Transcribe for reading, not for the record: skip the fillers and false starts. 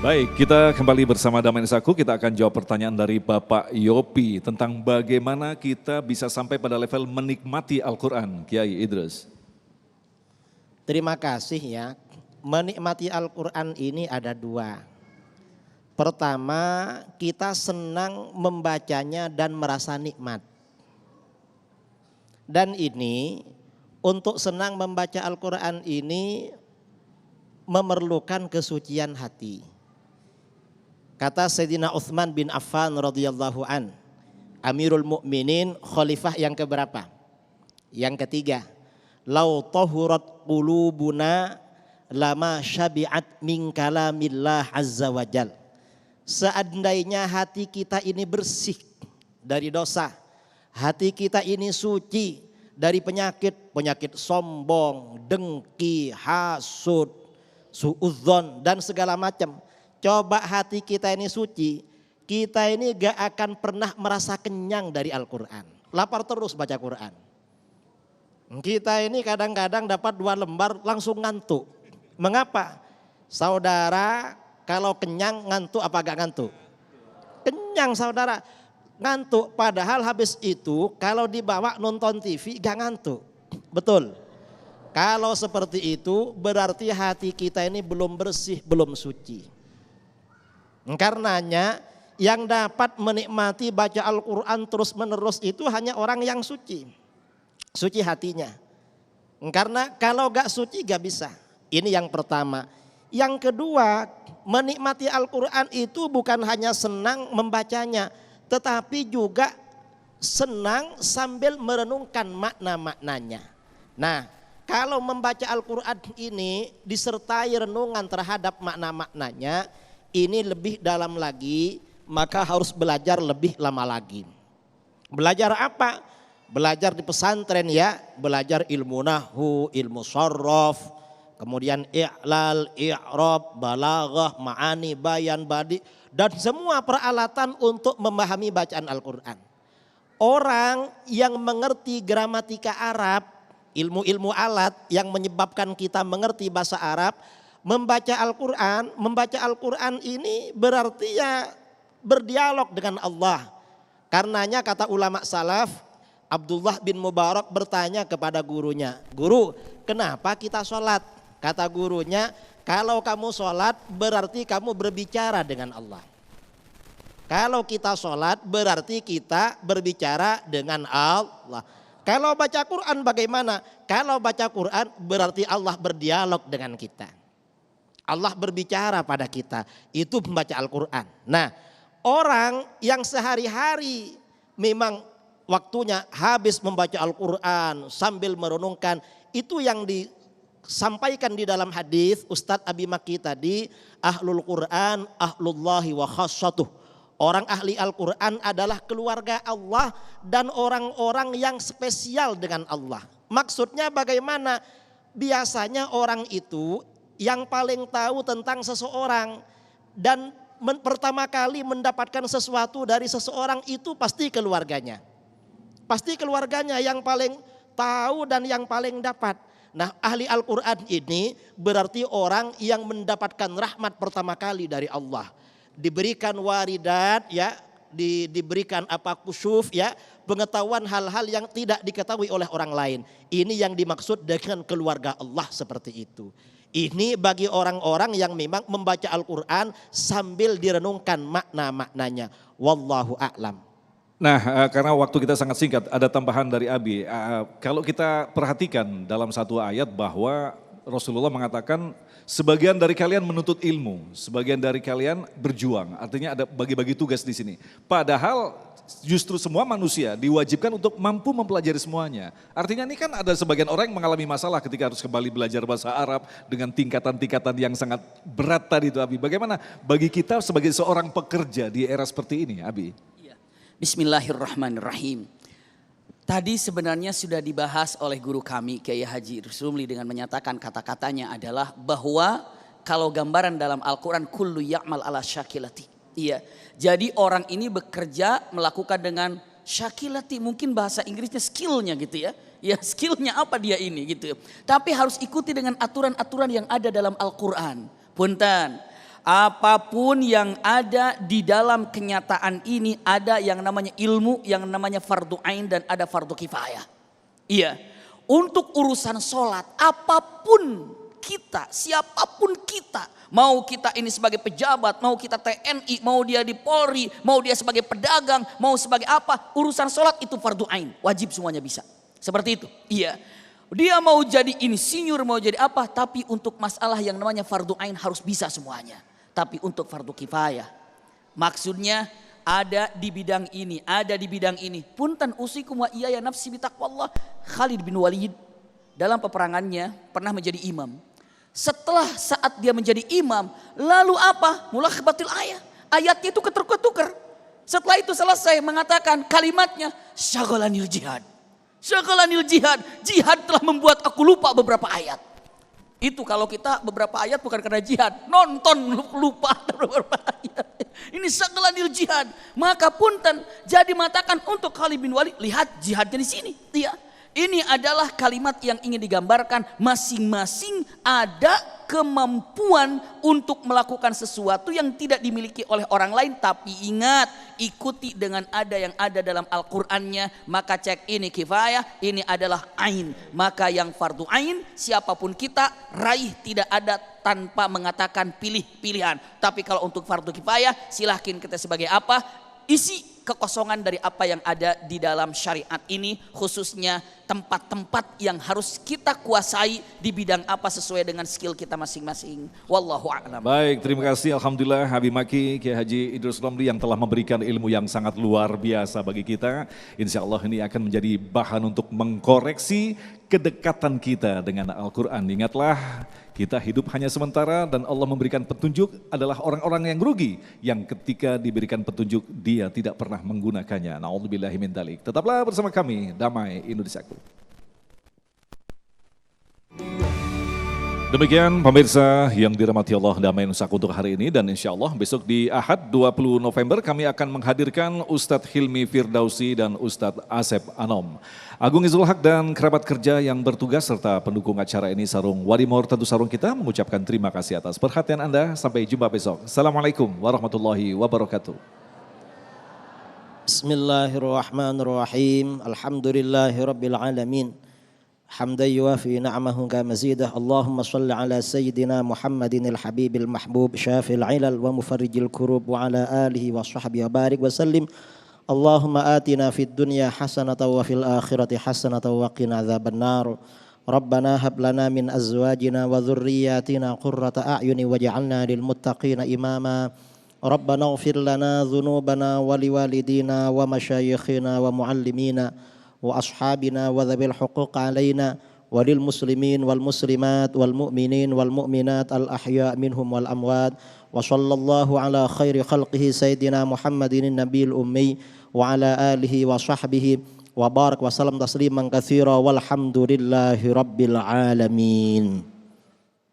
Baik, kita kembali bersama Damai Saku. Kita akan jawab pertanyaan dari Bapak Yopi tentang bagaimana kita bisa sampai pada level menikmati Al-Quran. Kiai Idrus. Terima kasih ya. Menikmati Al-Quran ini ada dua. Pertama, kita senang membacanya dan merasa nikmat. Dan ini, untuk senang membaca Al-Quran ini memerlukan kesucian hati. Kata Sayyidina Utsman bin Affan radhiyallahu an, Amirul Mukminin, khalifah yang keberapa? Yang ketiga. Lau tahurat qulubuna lama syabi'at min kalamillah azza wajal. Seandainya hati kita ini bersih dari dosa, hati kita ini suci dari penyakit sombong, dengki, hasud, suudzon dan segala macam. Coba hati kita ini suci, kita ini gak akan pernah merasa kenyang dari Al-Quran. Lapar terus baca Quran. Kita ini kadang-kadang dapat 2 lembar langsung ngantuk. Mengapa? Saudara kalau kenyang ngantuk apa gak ngantuk? Kenyang saudara, ngantuk. Padahal habis itu kalau dibawa nonton TV gak ngantuk. Betul? Kalau seperti itu berarti hati kita ini belum bersih, belum suci. Karenanya yang dapat menikmati baca Al-Quran terus menerus itu hanya orang yang suci. Suci hatinya. Karena kalau gak suci gak bisa. Ini yang pertama. Yang kedua, menikmati Al-Quran itu bukan hanya senang membacanya, tetapi juga senang sambil merenungkan makna-maknanya. Nah, kalau membaca Al-Quran ini disertai renungan terhadap makna-maknanya, ini lebih dalam lagi, maka harus belajar lebih lama lagi. Belajar apa? Belajar di pesantren ya, belajar ilmu nahwu, ilmu sharaf, kemudian i'lal, i'rab, balaghah, ma'ani, bayan, badi, dan semua peralatan untuk memahami bacaan Al-Quran. Orang yang mengerti gramatika Arab, ilmu-ilmu alat yang menyebabkan kita mengerti bahasa Arab, membaca Al-Quran ini berarti ya berdialog dengan Allah. Karenanya kata ulama salaf, Abdullah bin Mubarak bertanya kepada gurunya, "Guru, kenapa kita sholat?" Kata gurunya, "Kalau kamu sholat berarti kamu berbicara dengan Allah. Kalau kita sholat berarti kita berbicara dengan Allah. Kalau baca Quran bagaimana? Kalau baca Quran berarti Allah berdialog dengan kita. Allah berbicara pada kita, itu membaca Al-Quran. Nah, orang yang sehari-hari memang waktunya habis membaca Al-Quran sambil merenungkan, itu yang disampaikan di dalam hadis Ustadz Abi Maki tadi, ahlul Quran, ahlullahi wa khassatuh. Orang ahli Al-Quran adalah keluarga Allah dan orang-orang yang spesial dengan Allah. Maksudnya bagaimana? Biasanya orang itu yang paling tahu tentang seseorang dan pertama kali mendapatkan sesuatu dari seseorang itu pasti keluarganya. Pasti keluarganya yang paling tahu dan yang paling dapat. Nah, ahli Al-Quran ini berarti orang yang mendapatkan rahmat pertama kali dari Allah. Diberikan waridat ya, diberikan kusyuf ya, pengetahuan hal-hal yang tidak diketahui oleh orang lain. Ini yang dimaksud dengan keluarga Allah seperti itu. Ini bagi orang-orang yang memang membaca Al-Quran sambil direnungkan makna-maknanya. Wallahu a'lam. Nah, karena waktu kita sangat singkat, ada tambahan dari Abi. Kalau kita perhatikan dalam satu ayat bahwa Rasulullah mengatakan sebagian dari kalian menuntut ilmu, sebagian dari kalian berjuang. Artinya ada bagi-bagi tugas di sini. Padahal justru semua manusia diwajibkan untuk mampu mempelajari semuanya. Artinya ini kan ada sebagian orang yang mengalami masalah ketika harus kembali belajar bahasa Arab dengan tingkatan-tingkatan yang sangat berat tadi itu, Abi. Bagaimana bagi kita sebagai seorang pekerja di era seperti ini, Abi? Bismillahirrahmanirrahim. Tadi sebenarnya sudah dibahas oleh guru kami Kiai Haji Rusumli dengan menyatakan kata-katanya adalah bahwa kalau gambaran dalam Al-Quran kullu ya'mal ala syakilati. Iya, jadi orang ini bekerja melakukan dengan syakilati, mungkin bahasa Inggrisnya skillnya gitu ya. Ya skillnya apa dia ini gitu. Tapi harus ikuti dengan aturan-aturan yang ada dalam Al-Quran. Punten, Apapun yang ada di dalam kenyataan ini, ada yang namanya ilmu, yang namanya fardu ain, dan ada fardu kifayah. Iya, untuk urusan sholat, apapun kita, siapapun kita, mau kita ini sebagai pejabat, mau kita TNI, mau dia di Polri, mau dia sebagai pedagang, mau sebagai apa, urusan sholat itu fardu ain, wajib semuanya bisa. Seperti itu, iya. Dia mau jadi insinyur, mau jadi apa, tapi untuk masalah yang namanya fardu ain harus bisa semuanya. Tapi untuk fardu kifayah, maksudnya ada di bidang ini, ada di bidang ini. Punten usikum wa iyaya nafsi bitaqwallah. Khalid bin Walid dalam peperangannya pernah menjadi imam. Setelah saat dia menjadi imam, lalu apa? Mulai batil ayat. Ayatnya itu ketukar-ketukar. Setelah itu selesai mengatakan kalimatnya, syaghalanil jihad. Syaghalanil jihad. Jihad telah membuat aku lupa beberapa ayat. Itu kalau kita beberapa ayat bukan karena jihad, nonton lupa beberapa ayat. Ini syaghalanil jihad. Maka punten jadi matakan untuk Khalid bin Walid, lihat jihadnya di sini. Iya. Ini adalah kalimat yang ingin digambarkan, masing-masing ada kemampuan untuk melakukan sesuatu yang tidak dimiliki oleh orang lain. Tapi ingat, ikuti dengan ada yang ada dalam Al-Qur'annya. Maka cek ini kifayah, ini adalah ain. Maka yang fardu ain, siapapun kita raih, tidak ada tanpa mengatakan pilih-pilihan. Tapi kalau untuk fardu kifayah, silahkan kita sebagai apa, isi kekosongan dari apa yang ada di dalam syariat ini, khususnya tempat-tempat yang harus kita kuasai di bidang apa sesuai dengan skill kita masing-masing. Wallahu a'lam. Baik, terima kasih. Alhamdulillah Habib Maki, Kiai Haji Idrus Romli yang telah memberikan ilmu yang sangat luar biasa bagi kita. Insya Allah ini akan menjadi bahan untuk mengkoreksi kedekatan kita dengan Al-Quran. Ingatlah, kita hidup hanya sementara dan Allah memberikan petunjuk adalah orang-orang yang rugi yang ketika diberikan petunjuk dia tidak pernah menggunakannya. Na'udzubillahi min dzalik. Tetaplah bersama kami, Damai Indonesiaku. Demikian pemirsa yang dirahmati Allah, Damai Nusaku untuk hari ini, dan insya Allah besok di Ahad 20 November kami akan menghadirkan Ustadz Hilmi Firdausi dan Ustadz Asep Anom. Agung Izul Haq dan kerabat kerja yang bertugas serta pendukung acara ini, Sarung Warimor tentu sarung kita, mengucapkan terima kasih atas perhatian Anda. Sampai jumpa besok. Assalamualaikum warahmatullahi wabarakatuh. Bismillahirrahmanirrahim. Alhamdulillahirabbil alamin. حمدا يوافي نعمه كمزيده اللهم صل على سيدنا محمد الحبيب المحبوب شافي العلل ومفرج الكروب وعلى آله وصحبه وبارك وسلم اللهم آتنا في الدنيا حسنة وفي الآخرة حسنة وقنا عذاب النار ربنا هب لنا من أزواجنا وذرياتنا قرة أعين واجعلنا للمتقين إماما ربنا اغفر لنا ذنوبنا ولوالدينا ومشايخنا ومعلمينا وأصحابنا وذوي الحقوق علينا وللمسلمين والمسلمات والمؤمنين والمؤمنات الأحياء منهم والأموات وصلى الله على خير خلقه سيدنا محمد النبي الأمي وعلى آله وصحبه وبارك وسلم تسليما كثيرا والحمد لله رب العالمين.